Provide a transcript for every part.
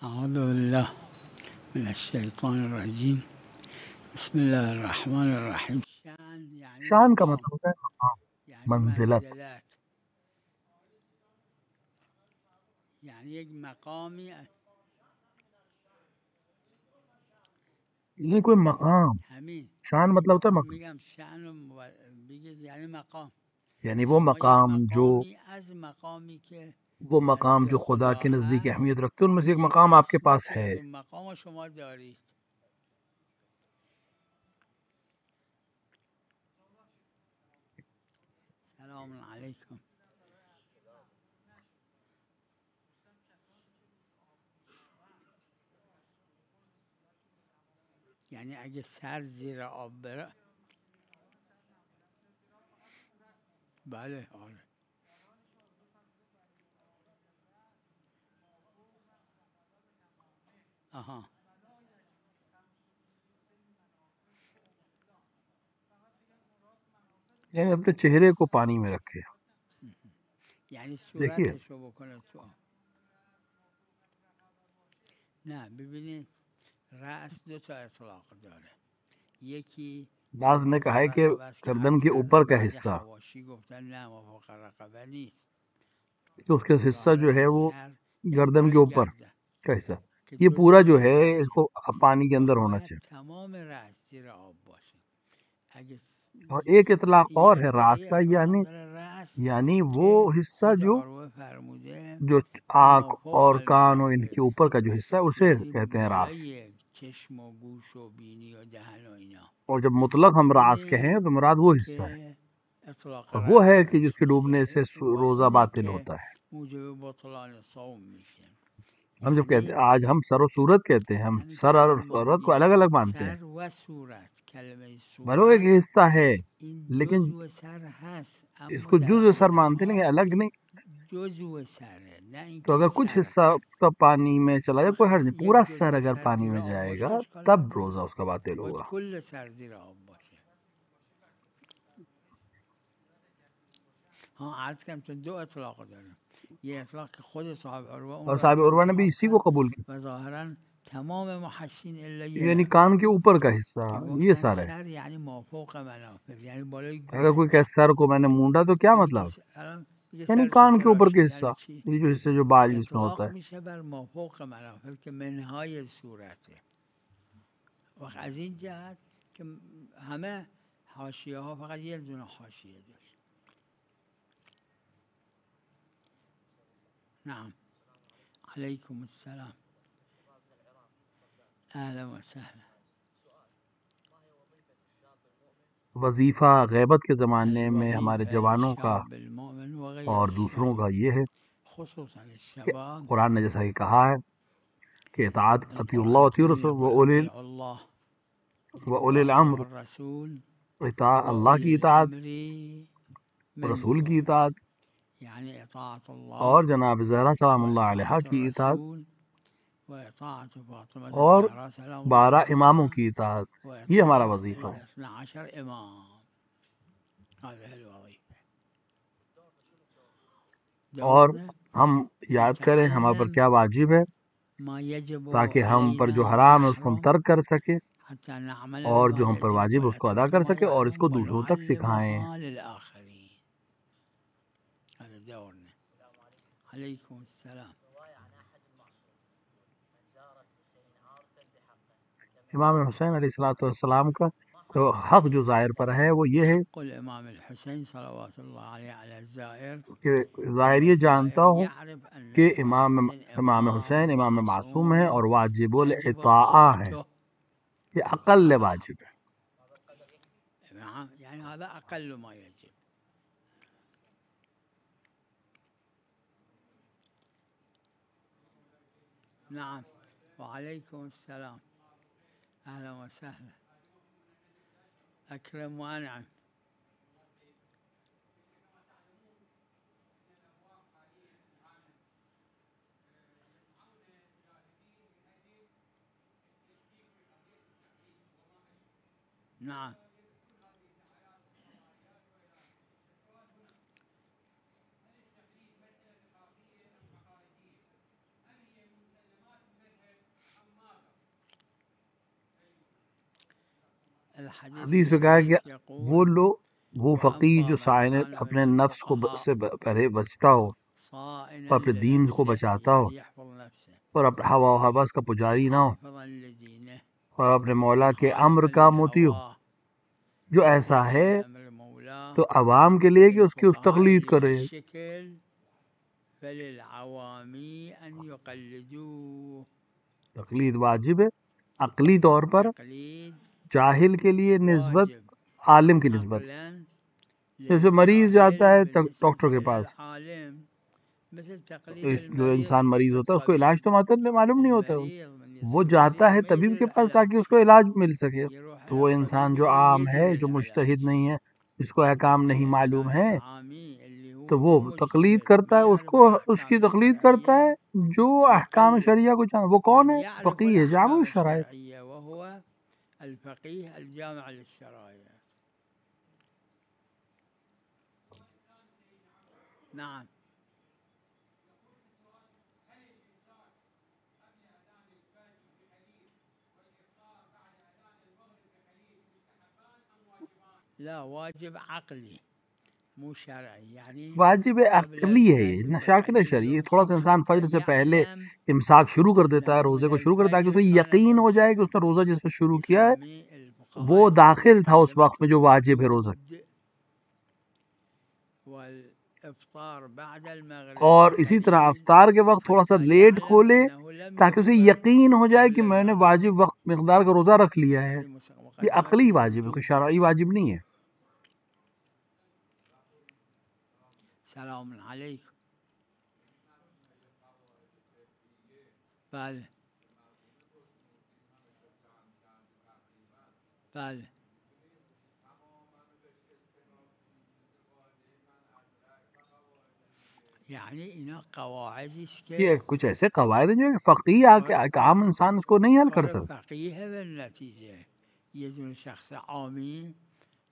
أعوذ بالله من الشيطان الرجيم بسم الله الرحمن الرحیم. شان یعنی شان کا مقام، مطلب ہوتا ہے مقام، یعنی منزلت. منزلت، یعنی ایک مقامی. یہ کوئی مقام. همین شان مطلب ہوتا ہے مقام، میگم شان رو بگید یعنی مقام. یعنی وہ شما یک مقام جو مقامی از مقامی که وہ مقام نزد جو خدا خدا کے نزدیک هست اہمیت رکھتے ہیں، ان میں سے ایک یک مقام آپ کے پاس قسمتی ہے. از اون مقام رو شما دارید. سلام علیکم. یعنی اگه سر زیر آب بره، بله آره. آها. یعنی اپنے چہرے کو پانی میں رکھے. یعنی دیکھیے صورتش رو بکنه تو آب. نه ببینید، رأس دو تا اطلاق داره. یکی بعض نے کہا ہے مافوق کہ رقبه است که گردن عرض کے کردم، اوپر کا بعضی حصہ، حواشی گفتن نه مافوق رقبه نیست. تو اس کا حصہ جو ظاهرا ہے وہ سر یعنی گردن کے بالای اوپر گردن کا حصہ، که یہ پورا جزء جو ہے اس صورته کو پانی کے اندر و ہونا باید چاہیے. تمام رأس زیر آب باشه. اگه اور ایک اطلاق یه اور ہے راس کا، اطلاق یعنی داره رأس وہ که حصہ خود جو عروه فرموده جو که آنکھ مافوق اور کان اور ان المناخر، کے اوپر کا جو حصہ ہے اسے یعنی کہتے ہیں راس. بالای چشم و گوش و بینی و دهن و اینا. اور جب مطلق ہم راس کہیں ببینید تو مراد وہ حصہ ہے، که اطلاق اور وہ رأس ہے کہ جس درست کے ڈوبنے میشه سے و روزہ اینه باطل که ہوتا ہے. موجب بطلان صوم میشه. ہم جب کہتے یعنی ہیں آج ہم سر و صورت کہتے ہیں، ہم سر اور همینطور ما صورت کو میگیم الگ الگ مانتے ہیں. سر و صورت. کلمه بھلو ایک صورت حصہ ہے این لیکن جزو سر هست، اس اما کو در جزء سر عالم مانتے ہیں لیکن ها الگ نہیں. جزو سره، نه تو اینکه اگر کچھ سر حصہ هست. کا پانی میں چلا جائے کوئی حرج نہیں، پورا یک سر جزو اگر سر پانی زیر میں آب جائے باشه گا اشکال تب نداره، روزہ اس کا باطل باید ہوگا. کل سر زیر آب باشه. ها عرض کردم چون دو اطلاق داره. یه اطلاق که خود صاحب عروه اون اور رو صاحب عروہ نے بھی انتخاب اسی کو کرد قبول کیا، و ظاهرا تمام محشین الا یه یعنی نفر کان کے اوپر کا حصہ که یہ گفتن سر ہے. سر یعنی مافوق منافر، یعنی بالای اگر گوش. کوئی کہ سر کو میں نے مونڈا تو کیا همین مطلب؟ که الان میگه یعنی سرشو کان کے اوپر تراشی کے یعنی حصہ، چی؟ یہ جو حصہ جو بال جس میں ہوتا اطلاق ہے. میشه بر مافوق منافر که منهای صورته. و از این جهت که همه حاشیه ها فقط یه دونه حاشیه داشت. نعم. علیکم السلام. اهلا و سهلا. وظیفہ غیبت کے زمانے میں ہمارے الوظیفه جوانوں کا للشاب المؤمن و غیر اور دوسروں الشاب، کا یہ ہے خصوصا کہ الشباب. قرآن نے جیسا کہ کہا ہے کہ اطاعت اطیع اللہ القرآن اطیع کریم رسول يقول اطیعوا الله و اولی الامر، واطیعوا الرسول اللہ کی وأولي اطاعت، الأمر رسول کی منكم. اطاعت، يعني إطاعة اور الله جناب زہرا سلام اللہ علیہ وإطاعة کی اطاعت، الرسول وإطاعة فاطمة اور الزهراء سلام 12 الله اماموں عليها کی اطاعت. یہ ہمارا وإطاعة وظیفہ ہے. الاثنى عشر إمام. هذه الوظيفة. اور دورنا ہم یاد کریں ہمارے پر نتعلم کیا واجب ہے، ما يجب تاکہ ہم پر علينا جو حرام ہے اس کو ہم ويحرم ترک کر سکیں، حتى نعمل اور بما جو ہم پر يجب واجب ہے اس کو ادا ونترك کر ما سکیں، اور اس يحرم کو دوسروں تک سکھائیں. ونعلمها للآخرين. هذا دورنا. عليكم السلام. امام حسین علیہ الصلوۃ والسلام کا تو حق جو ظاہر پر ہے وہ یہ ہے حق الإمام الحسين صلوات الله عليه على الزائر کہ ظاہر یہ جانتا والزائر ہوں يعرف أن کہ الإمام الحسين امام إمام حسین امام معصوم ہے معصوم اور واجب تجب الاطاعہ ہے، طاعته. یہ اقل هذا واجب ہے. نعم، يعني هذا أقل ما يجب. نعم. وعليكم السلام. أهلا وسهلا. أكرم وأنعم. نعم. حدیث میں کہا کہ وہ لوگ وہ فقیر جو سائن اپنے نفس کو سے پہلے بچتا ہو اور اپنے دین کو بچاتا ہو اور اپنے ہوا و حواس کا پجاری نہ ہو اور اپنے مولا کے امر کا موتی ہو، جو ایسا ہے تو عوام کے لیے کہ اس کی تقلید کرے. تقلید واجب ہے عقلی طور پر، جاہل کے لیے نسبت عالم کی نسبت. جیسے مریض جاتا ہے ڈاکٹر کے پاس، جو انسان مریض ہوتا ہے اس کو علاج تو معلوم نہیں ہوتا، وہ جاتا ہے طبیب کے پاس تاکہ اس کو علاج مل سکے. تو وہ انسان جو عام ہے، جو مجتہد نہیں ہے، جس کو احکام نہیں معلوم ہے، تو وہ تقلید کرتا ہے، اس کی تقلید کرتا ہے جو احکام شریعہ کو جانتا. وہ کون ہے؟ فقیہ ہے جامع الشرائع. نعم. لا واجب عقلی مو شرعی، یعنی واجب عقلی ہے یہ، نہ شاکل شرعی. تھوڑا سا انسان فجر سے پہلے امساک شروع کر دیتا ہے، روزے کو شروع کرتا ہے، کہ اسے یقین ہو جائے کہ اس نے روزہ جس پہ شروع کیا ہے وہ داخل تھا اس وقت میں جو واجب ہے روزہ. اور اسی طرح افطار کے وقت تھوڑا سا لیٹ کھولے تاکہ اسے یقین ہو جائے کہ میں نے واجب وقت مقدار کا روزہ رکھ لیا ہے. یہ عقلی واجب ہے، کوئی شرعی واجب نہیں ہے. سلام علیکم. بله بله یعنی اینا قواعدی است که یہ کچھ ایسے قواعد ہیں جو فقیہ آ کے عام انسان اس کو نہیں حل کر سکتا. فقیه به نتیجه یه دونه شخص عامی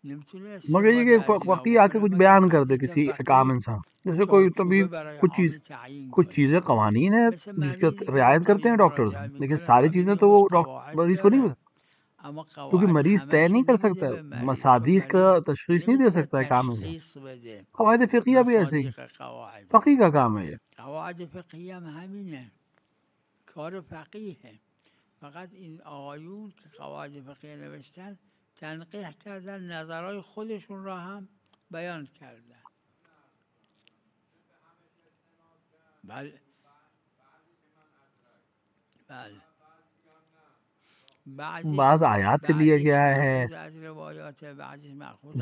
نمیتونه مگر یہ کہ فقیہ آ کے کچھ بیان کر دے کسی ایک عام انسان، جیسے کوئی طبیب کچھ چیزیں قوانین ہیں جس کی رعایت کرتے ہیں ڈاکٹرز، لیکن ساری چیزیں تو وہ مریض کو نہیں، کیونکہ مریض طے نہیں کر سکتا، مصادیق کا تشخیص نہیں دے سکتا ہے کام ہے. قواعد فقیہ بھی ایسے ہی فقیہ کا کام ہے. یہ قواعد فقیہ هم همینه، کار فقیه. فقط این آقایون که قواعد فقیه نوشتن تنقیح کردن، نظرهای خودشون را هم بیان کردن. بله بله بعض آیات سے لیا گیا ہے،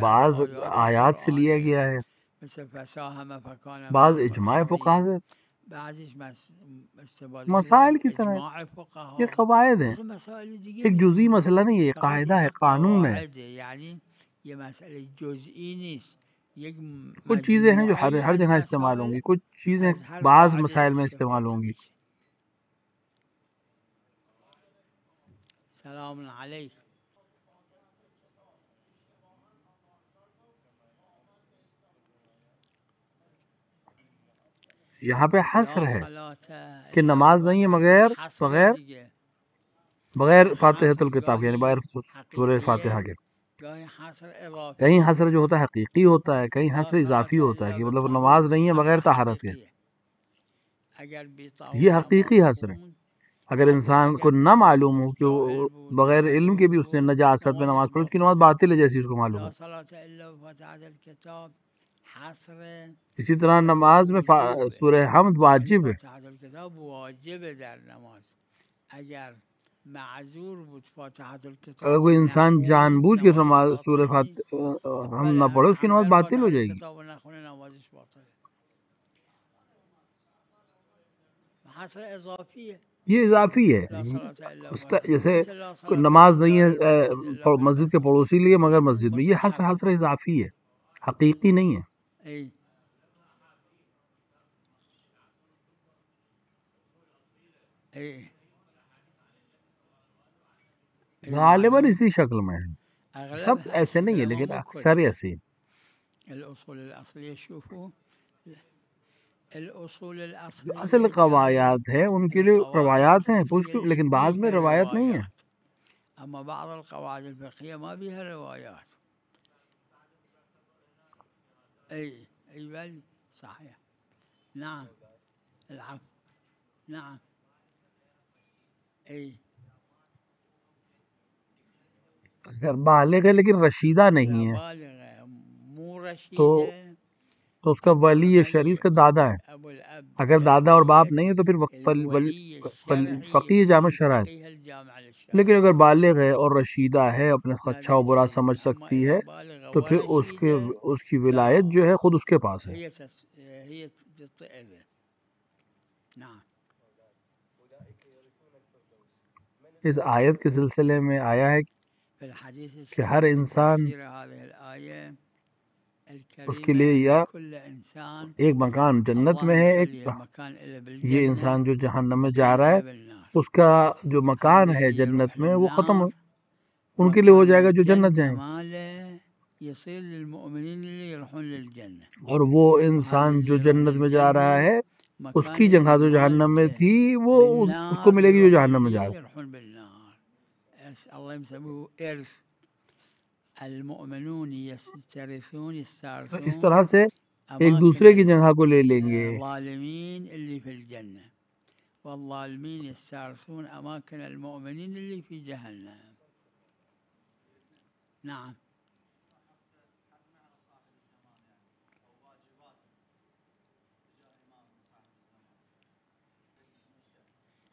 بعض آیات سے لیا گیا ہے، بعض اجماع فقہا سے، مسائل کی طرح. یہ قواعد ہیں، ایک جزئی مسئلہ نہیں ہے، یہ قاعدہ ہے، قانون ہے. یعنی یہ مسئلہ جزئی نیست، کچھ چیزیں ہیں جو ہر جگہ استعمال ہوں گی، کچھ چیزیں بعض مسائل میں استعمال ہوں گی. سلام علیکم. یہاں پہ حصر ہے کہ نماز نہیں ہے بغیر فاتحۃ الکتاب، یعنی بغیر سورہ فاتحہ کے. کہیں حصر جو ہوتا ہے حقیقی ہوتا ہے، کہیں حصر اضافی ہوتا ہے، کہ مطلب نماز نہیں ہے بغیر طہارت کے. یہ حقیقی حصر ہے. اگر انسان کو نہ معلوم ہو کہ وہ بغیر علم کے بھی اس نے نجاست میں نماز پڑھی، اس کی نماز باطل ہے جیسی اس کو معلوم ہو. اسی طرح نماز میں سورہ حمد واجب ہے. اگر کوئی انسان جان بوجھ کے سورہ حمد نہ پڑھے، اس کی نماز باطل ہو جائے گی. یہ اضافی ہے، جیسے نماز نہیں ہے مسجد کے پڑوسی لیے مگر مسجد میں، یہ حصر اضافی ہے، حقیقی نہیں ہے. غالباً اسی شکل میں ہے، سب ایسے نہیں ہے لیکن اکثر ایسے. اصل قواعد ہیں ان کے لیے روایات ہیں، لیکن بعض میں روایت نہیں ہے. اما بعض القواعد الفقهية ما بها روايات. اي بل صحيح. نعم العفو. نعم اي اگر بالغ ہے لیکن رشیدہ نہیں ہے بالغ ہے مو تو رشیدہ تو اس کا ولی شریف کا دادا ہے. ابو الاب اگر دادا اور باپ نہیں ہے تو پھر الولي الشرعي فقیہ جامع شرع ہے. الفقيه الجامع للشرع. لیکن اگر بالغ ہے اور رشیدہ ہے اپنے اچھا و برا سمجھ اما سکتی اذا ہے بالغ تو پھر ورشيدة اس کی ولایت جو ہے خود اس کے پاس ہے. هي تطئ به. نعم. اس آیت کے سلسلے میں آیا ہے في الحديث کہ ہر الشريف في انسان تفسير هذه الآية اس کے لیے الكريمة یا أن كل إنسان ایک مکان جنت الله میں ہے، ایک مخلي المكان إلا یہ بالجنة انسان جو جہنم میں جا والمكان رہا ہے إلا بالنار. اس کا جو مکان ہے الذي جنت يروح میں وہ ختم للنار ان کے لیے ہو جائے مكان گا جو جنت الجنة جائیں. ماله يصير للمؤمنين اللي يروحون للجنة. اور وہ وهذا انسان اللي جو يروح جنت میں جا رہا للجنة ہے اس مكان کی جگہ جو اللي جہنم میں مالته تھی وہ اس کو بالنار ملے گی جو يروح جہنم میں جا للي رہا ہے. يروحون بالنار. الله يسموه إرث. المؤمنون يسترثون تو اس يستعرثون طرح سے ایک أماكن دوسرے کی جگہ کو لے لیں گے. الظالمين اللي في الجنة والظالمين يستعرثون أماكن المؤمنين اللي في جهنم. نعم.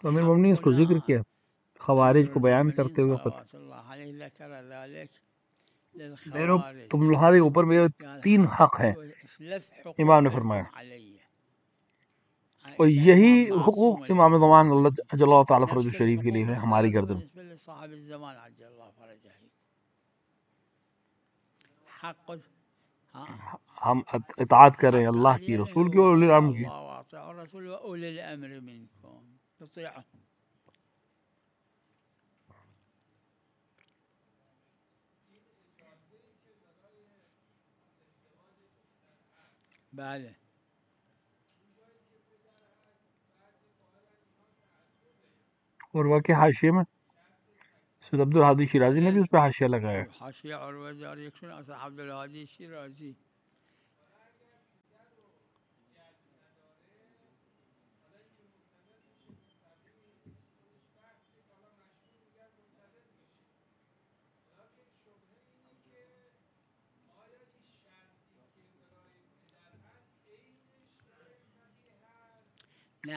تو امیر مومنین اس کو ذکر کیا خوارج أمير کو بیان المؤمنين کرتے ہوئے وقت. صلوات الله عليه ذكر ذلك میرو للخوارج. تمہارے اوپر میرے قال 3 حق ہیں ثلاث امام نے حقوق فرمایا، لكم علي. اور یہی كإمام حقوق معصوم امام الإمام زمان اللہ جل اللہ تعالیٰ فرج نفس الشریف کے لیے الحقوق ہے ہماری الثلاثة گردن. بالنسبة لصاحب الزمان عجل الله فرجه. حق ہم اطاعت کریں حق اللہ کی، علي رسول کی هو اور اولی أطيعوا الامر کی. الله وأطيعوا الرسول وأولي الأمر منكم. تطيعهم. بله. اور واقع حاشیے میں سید عبد الحادی شیرازی نے بھی اس پہ حاشیہ لگایا. حاشیہ عروہ دار یکسن از عبد الهادی شیرازی.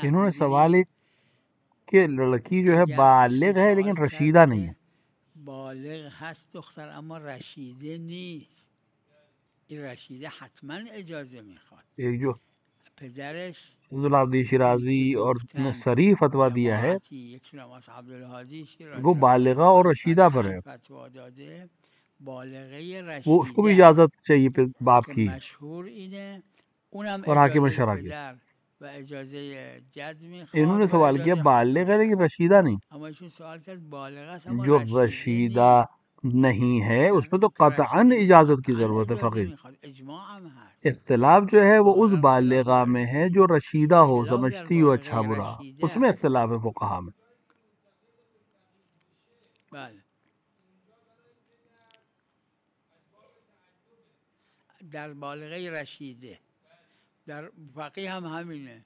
انہوں نے سوال کہ لڑکی جو ہے بالغ ہے لیکن رشیدہ نہیں ہے. بالغ هست دختر اما رشیده نیست. این رشیده حتما اجازه میخواد. ایک جو پدرش عبدالحادی شیرازی اور نے صریح فتویٰ دیا ہے یکشون از عبدالهادی شیرازی وہ بالغہ اور رشیدہ پر ہے، فتوا داده بالغه وہ اس کو بھی رشیده اجازت چاہیے باپ که کی. مشهور اینه اونم اور حاکم اجازه شرع کے پدر و اجازه جد انہوں نے میخواد و سوال کیا اجازه بالغ ہے حاکم لیکن شرع. رشیدہ نہیں. اما ایشون سوال کرد بالغ است اما جو رشیده رشیدہ نیست. نہیں ہے اس پہ تو که قطعاً رشیده نیست اجازت کی قطعاً ضرورت ہے. اجازه فقیر میخواد. اجماع هم هست. اختلاف جو ہے وہ اس ظاهرا بالغہ خلاف میں عرفی ہے است. جو رشیدہ ہو، خلاف در سمجھتی ہو اچھا بالغه برا، رشیده اس میں است. اختلاف ہے فقہا میں. بله. در بالغه رشیده در فقیه هم همینه.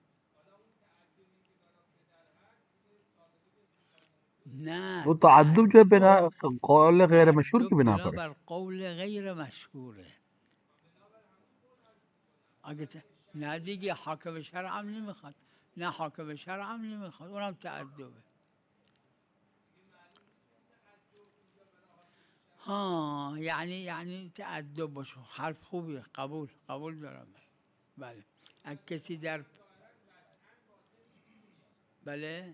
نه وہ تعدب جو ہے بنا قول غیر مشہور کی بنا بنا پر ہے. بر قول غیر مشهوره. اگه نه دیگه حاکم شرع هم نمیخواد، نه حاکم شرع هم نمیخواد، اونم تعدبه. ها یعنی تعدب باشه. حرف خوبیه. قبول دارم. بله. اگه کسی در بله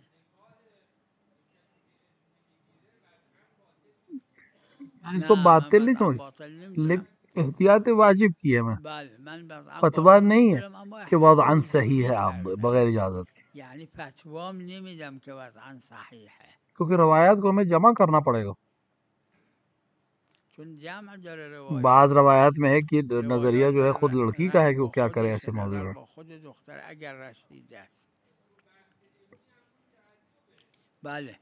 اس کو باطل نہیں باطل سمجھ، نمیدونم. لیکن احتیاط واجب کی ہے. میں بله من فتوا نہیں ہے اما کہ وضعاً صحیح ہے آپ بغیر اجازت کے، یعنی فتوام نمیدم که وضعاً صحیحه، کیونکہ روایات کو ہمیں جمع کرنا پڑے گا. چون جمع داره روایات. بعض روایات میں ہے کہ نظریہ روایات جو ہے داره خود لڑکی کا ہے کہ وہ کیا کرے ایسے موضوع نظر میں. با خود دختر اگر رشیده است. بله.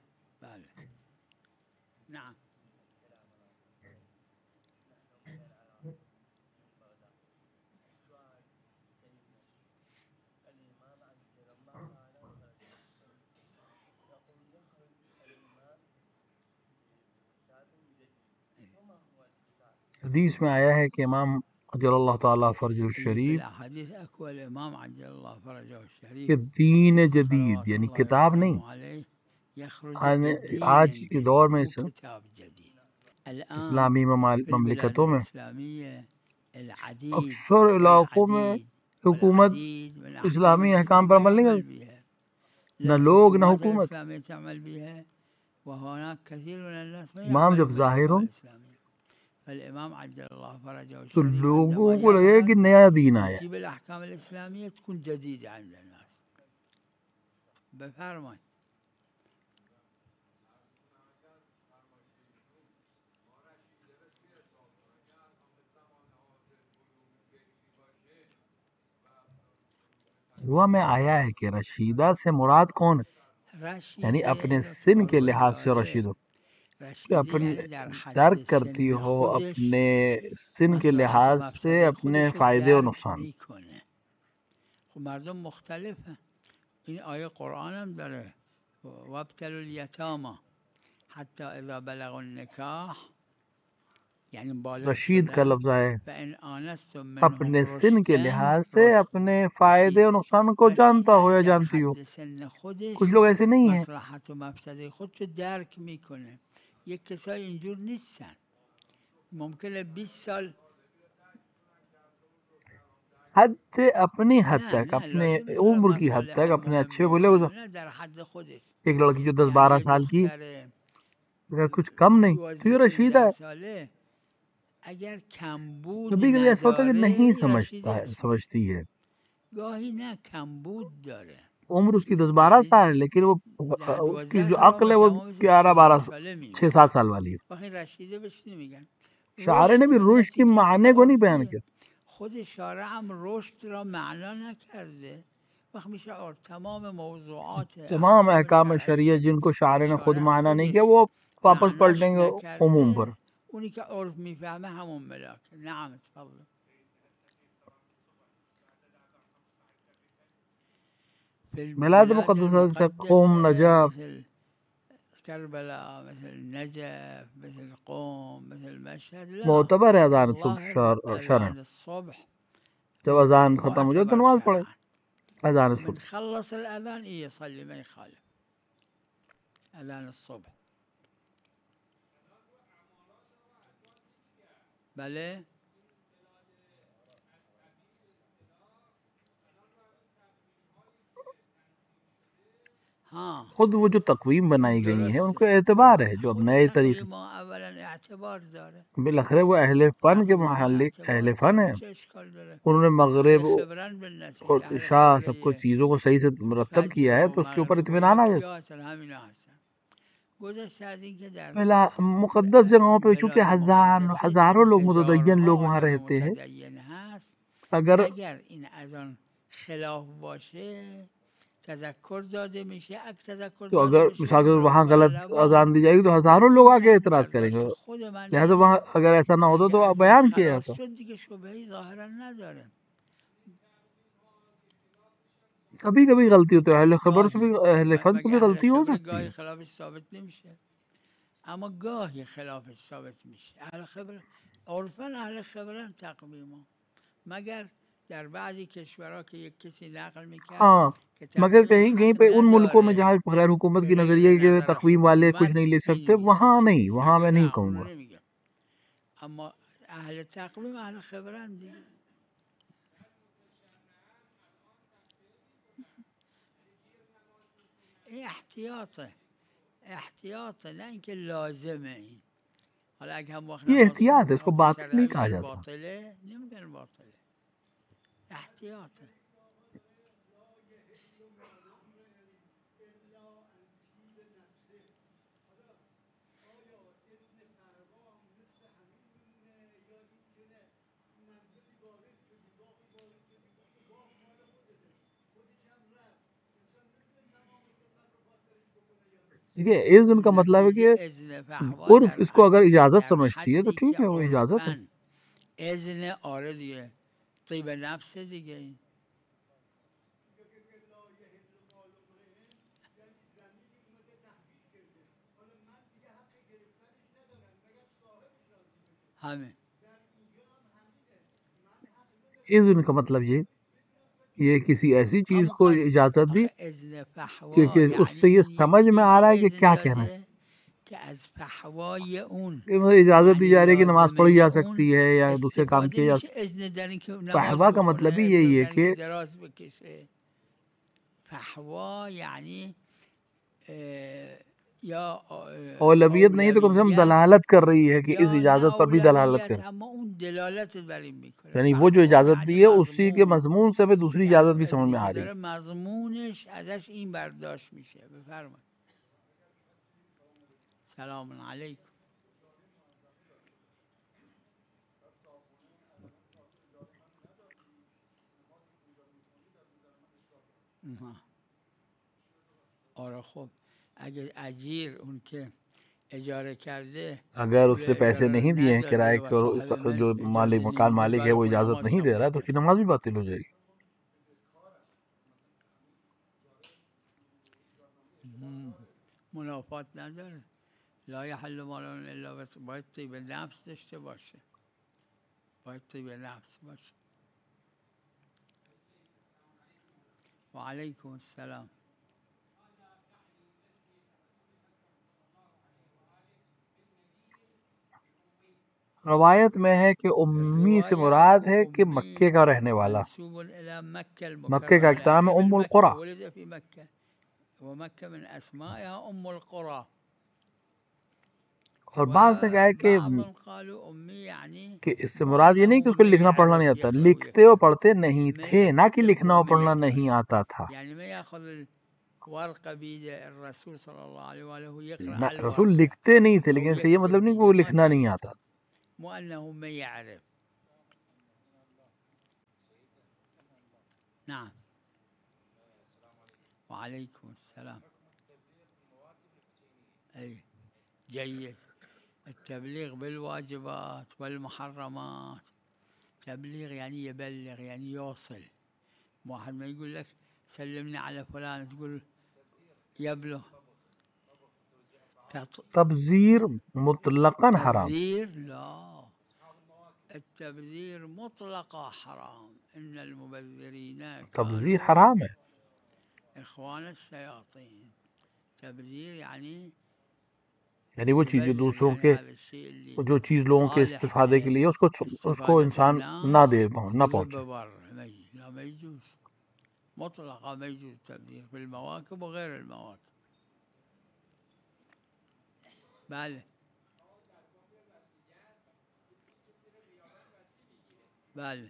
نعم. حدیث میں آیا ہے کہ امام عجل اللہ تعالیٰ فرج الشریف الحدیث اکو الامام عجل اللہ فرجہ الشریف کہ دین جدید صلوات یعنی اللہ کتاب نہیں، وسلامہ علیہ یخرج بدین آج کے دور میں جدید کتاب جدید. الان اسلامی في البلاد مملکتوں میں الإسلامية العديد اکثر علاقوں میں حکومت والعديد من الأحكام اسلامی احکام پر عمل الإسلامية نہیں يعمل کرتی، بها. نہ لا لوگ نہ الحكومات حکومت. الإسلامية تعمل بها وهناك كثير من الناس ما امام يعملوا جب ظاہر بالأحكام ہوں الإسلامية. فالإمام عجل الله فرجه تو الشريف لوگوں عندما کو لگے کہ يعمل نیا دین آیا ہے. يجيب الأحكام الإسلامية تكون جديدة عند الناس. بفرمایید. دعا میں آیا ہے کہ رشیدہ سے مراد کون ہے، یعنی اپنے سن کے لحاظ سے رشید ہو، کہ اپنے درک کرتی ہو اپنے سن کے لحاظ سے اپنے فائدے و نقصان. خب مردم مختلف ہیں. این آیه قرآن هم داره وابتلوا اليتامى حتی اذا بلغوا النکاح، یعنی بالغ رشید کا لفظ ہے فإن آنستم اپنے منهم سن کے رشدا لحاظ سے اپنے فائدے و نقصان کو جانتا ہو یا جانتی ہو. در سن خودش کچھ لوگ ایسے نہیں ہیں. مصلحت و مفسده خودشو درک میکنه. یک کسای اینجور نیستن. ممکنه 20 سال حد سے اپنی حد نه تک نه اپنے لازم عمر کی حد تک اپنے اچھے بولے ہو. نه در حد خودش. ایک لڑکی جو 10-12 یعنی سال کی دختر اگر کچھ کم نہیں تو یہ 12 رشیدہ 13 ہے. ساله اگر کمبود کبھی کبھی ایسا ہوتا ہے کہ نداره نہیں یہ رشیده اسمش. سمجھتی ہے، گاهی نه کمبود داره. عمر اس کی 10-12 سال ہے لیکن وہ اس کی جو عقل ہے وہ 11-12 6-7 سال والی ہے. وقتی رشیده بهش نمیگن. شاعر نے بھی رشد کے معنی کو نہیں بیان کیا. خود شارع هم رشد را معنا نکرده. وقت میشه تمام موضوعات تمام احکام شریعہ جن کو شاعر نے خود معنی نہیں کیا وہ واپس پلٹیں گے عموم پر. اونی که عرف میفهمه همون ملاک. نعم تفضل. میلاد مقدس سے قوم نجف مثل کربلا، مثل نجف، مثل قوم، مثل مشهد. لا معتبر ہے اذان شرع. الصبح جب اذان ختم ہو جائے تو نماز پڑھے اذان من صبح. خلص الأذان يصلي ما يخالف أذان الصبح. بله خود وہ جو تقویم بنائی گئی ہیں ان کو اعتبار ہے جو اب نئے طریقے. بالاخره وہ اہل فن کے محلک اہل فن ہیں، انہوں نے مغرب اور عشاء سب کو چیزوں کو صحیح سے مرتب کیا ہے تو اس کے اوپر اطمینان آ جائے. مقدس جگہوں پہ چونکہ ہزاروں لوگ متدین لوگ وہاں رہتے ہیں، اگر این اذان خلاف باشه تذکر داده میشه. اگه تذکر تو داده اگر بشه مثال کے وہاں غلط اذان دی جائے گی تو ہزاروں لوگ آگے اعتراض کریں گے. لہٰذا وہاں اگر ایسا نہ ہوتا تو بیان کیا جاتا. دیگه شبهه‌ای ظاهرا نداره. کبھی کبھی غلطی ہوتی ہے، اہل خبر سے بھی اہل فن سے بھی غلطی ہو سکتی گاهی ہے. خلافش ثابت نمیشه اما گاهی خلافش ثابت میشه. اهل خبر عرفا اهل خبرن تقویما، مگر در بعضی کشورها که یک کسی نقل میکرد ہاں مگر کہیں کہیں پہ ان ملکوں میں جہاں بغیر حکومت کی نظریے کے تقویم والے کچھ نہیں لے سکتے وہاں نہیں، وہاں میں نہیں کہوں گا. اما اهل تقویم اهل خبرن دیگه. این احتیاطه نه اینکه لازمه. این حالا اگه هم وقت یہ احتیاط ہے، اس کو باطل نہیں کہا جاتا. باطله نمیگن باطله، احتیاطه. ٹھیک ہے. اذن کا مطلب ہے کہ اذن فحوا عرف در اس کو اگر اجازت در سمجھتی ہے تو حدی ٹھیک که ہے، وہ اجازت ہے. عرفاً اذن آره دیگه طیب نفس دیگه. همه اذن کا مطلب یہ کسی ایسی چیز کو اجازت دی آخه اذن فحوا کہ اس یعنی سے یہ این سمجھ میں آ رہا ہے کہ اذن کیا کہنا ہے. داده که از فحوای اون کہ مجھے اجازت دی یعنی جا رہی ہے کہ نماز پڑھی لازمه جا اون سکتی ہے یا دوسرے کام استفاده کیے جا میشه. سکتے. اذن در این که نماز فحوا کا مطلب بخونه، ہی اذن یہی ہے در این کہ که دراز بکشه. فحوا یعنی یا اولویت نہیں تو کم سے کم اولویت دلالت کر رہی ہے کہ اس یا نه اجازت پر بھی دلالت اولویت، کر. اما اون دلالت بر این میکنه. یعنی وہ جو فحوا اجازت یعنی دی ہے اسی کے مضمون، مضمون سے بھی دوسری یعنی اجازت بھی سمجھ اذنی میں که آ رہی. داره مضمونش ازش این برداشت میشه. بفرمایید. سلام علیکم. آره خب اگه اجیر اون که اجاره کرده اگر اس پول نے پیسے اجاره رو نہیں دیے ہیں کرائے نداده کے و اور صاحب جو مالک اجازه مکان نمیده مالک ہے برای وہ خود اجازت نماز نہیں دے رہا ہے تو نخونده، اس کی نماز بھی باطل ہو جائے گی. منافات نداره. لا یحل مال الا باید طیب نفس داشته باشه، باید طیب نفس باشه. و علیکم السلام. روایت میں ہے کہ امی سے مراد ہے کہ مکے کا رہنے والا. منسوب الى مکہ مکے کا ایک المکرمہ نام ہے ام القرى. ولد فی مکہ ومکہ من اسمائها ام القرى. اور بعض نے کہا ہے بعض قالوا امی یعنی کہ اس سے مراد یہ نہیں کہ اس کو لکھنا پڑھنا نہیں آتا، لکھتے اور پڑھتے نہیں تھے، نہ کہ لکھنا اور پڑھنا نہیں آتا تھا. یعنی میں یاخذ الورقه بید الرسول صلی اللہ علیہ وآلہ یقرأ نہ الورقه، رسول لکھتے نہیں تھے، لیکن اس کا یہ مطلب نہیں کہ وہ لکھنا نہیں آتا. مو انه ما يعرف. نعم. وعليكم السلام. أي جيد. التبليغ بالواجبات والمحرمات. تبليغ يعني يبلغ، يعني يوصل. واحد ما يقول لك سلمني على فلان تقول يبلغ. تبذیر مطلقاً حرام. تبذير لا، التبذير مطلقا حرام. ان المبذرين تبذیر حرام ہے. اخوان الشیاطین. تبذیر یعنی وہ چیز جو دوسروں کے جو چیز لوگوں کے استفادے کے لیے اس کو انسان نہ دے نہ پہنچے. لا ما يجوز مطلقا، ما يجوز التبذير في المواكب وغير المواكب. بله بله.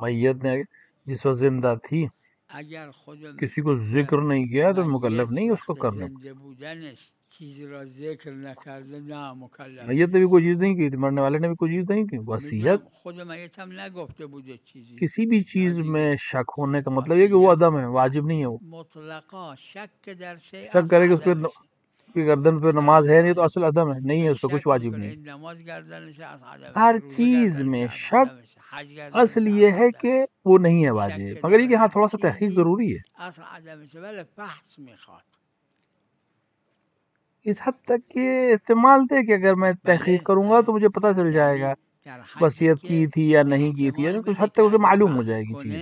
میت نے جس وقت زندہ تھی اگر خود کسی کو ذکر نہیں کیا تو مکلف نہیں اس کو کرنا. زنده بودنش چیزی را ذکر نکرده نه مکلف. میت نے بھی کوئی چیز نہیں کی تھی، مرنے والے نے بھی کوئی چیز نہیں کی. وصیت خود میت هم نگفته بوده چیزی. کسی بھی چیز میں شک ہونے کا مطلب یہ کہ وہ عدم ہے، واجب نہیں ہے. وہ مطلقا شک در شیء شک کرے کہ اس کی گردن پہ نماز ہے نہیں تو اصل عدم ہے، نہیں ہے اس پہ کچھ واجب نہیں. نماز گردنش از عدم. ہر چیز میں شک اصل یہ ہے کہ وہ نہیں ہے واجب، مگر یہ کہ ہاں تھوڑا سا تحقیق ضروری ہے. اصل عدمش ولی بحث میخواد. اس حد تک کہ احتمال تھے کہ اگر میں تحقیق کروں گا تو مجھے پتہ چل جائے گا وصیت کی تھی یا نہیں کی تھی، یعنی کچھ حد تک اسے معلوم ہو جائے گی چیز.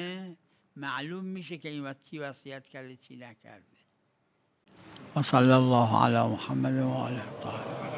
معلوم میشه که این چی وصیت کرده چی نکرده. و صلی الله علی محمد و آله الطاهرین.